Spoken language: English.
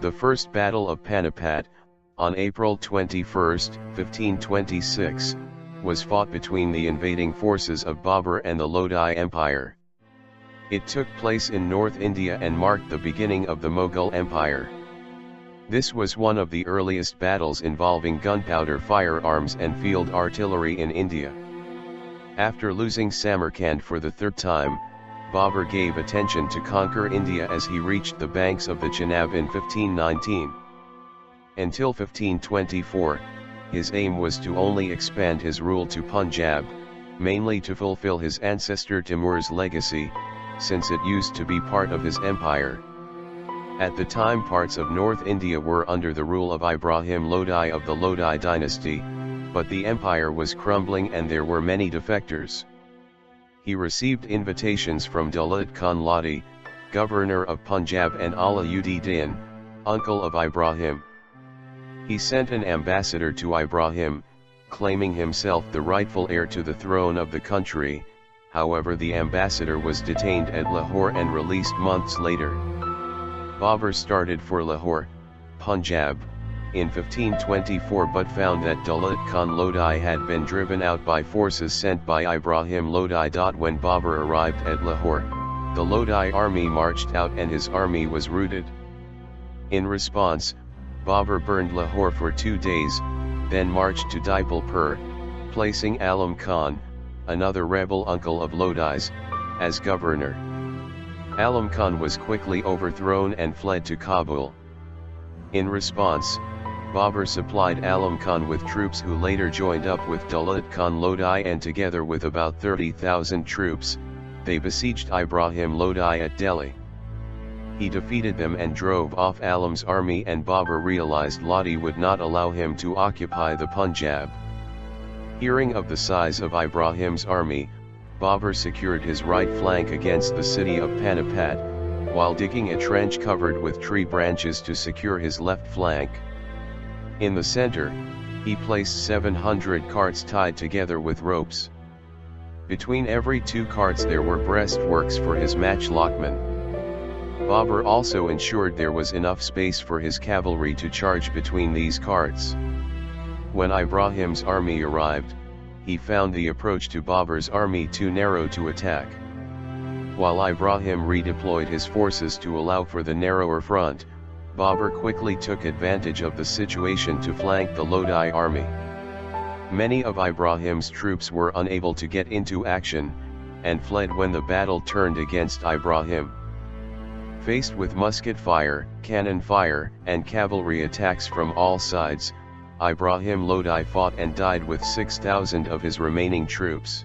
The First Battle of Panipat, on April 21, 1526, was fought between the invading forces of Babar and the Lodhi Empire. It took place in North India and marked the beginning of the Mughal Empire. This was one of the earliest battles involving gunpowder firearms and field artillery in India. After losing Samarkand for the third time, Babar gave attention to conquer India as he reached the banks of the Chenab in 1519. Until 1524, his aim was to only expand his rule to Punjab, mainly to fulfill his ancestor Timur's legacy, since it used to be part of his empire. At the time parts of North India were under the rule of Ibrahim Lodhi of the Lodhi dynasty, but the empire was crumbling and there were many defectors. He received invitations from Dalit Khan Lodhi, governor of Punjab, and Ala-ud-Din, uncle of Ibrahim. He sent an ambassador to Ibrahim, claiming himself the rightful heir to the throne of the country. However, the ambassador was detained at Lahore and released months later. Babar started for Lahore, Punjab, in 1524 but found that Dalit Khan Lodhi had been driven out by forces sent by Ibrahim Lodhi. When Babar arrived at Lahore, the Lodhi army marched out and his army was routed. In response, Babar burned Lahore for 2 days, then marched to Dipalpur, placing Alam Khan, another rebel uncle of Lodhi's, as governor. Alam Khan was quickly overthrown and fled to Kabul. In response, Babar supplied Alam Khan with troops who later joined up with Dalit Khan Lodhi, and together with about 30,000 troops, they besieged Ibrahim Lodhi at Delhi. He defeated them and drove off Alam's army, and Babar realized Lodhi would not allow him to occupy the Punjab. Hearing of the size of Ibrahim's army, Babar secured his right flank against the city of Panipat, while digging a trench covered with tree branches to secure his left flank. In the center, he placed 700 carts tied together with ropes. Between every 2 carts there were breastworks for his matchlockmen. Babar also ensured there was enough space for his cavalry to charge between these carts. When Ibrahim's army arrived, he found the approach to Babar's army too narrow to attack. While Ibrahim redeployed his forces to allow for the narrower front, Babar quickly took advantage of the situation to flank the Lodhi army. Many of Ibrahim's troops were unable to get into action, and fled when the battle turned against Ibrahim. Faced with musket fire, cannon fire, and cavalry attacks from all sides, Ibrahim Lodhi fought and died with 6,000 of his remaining troops.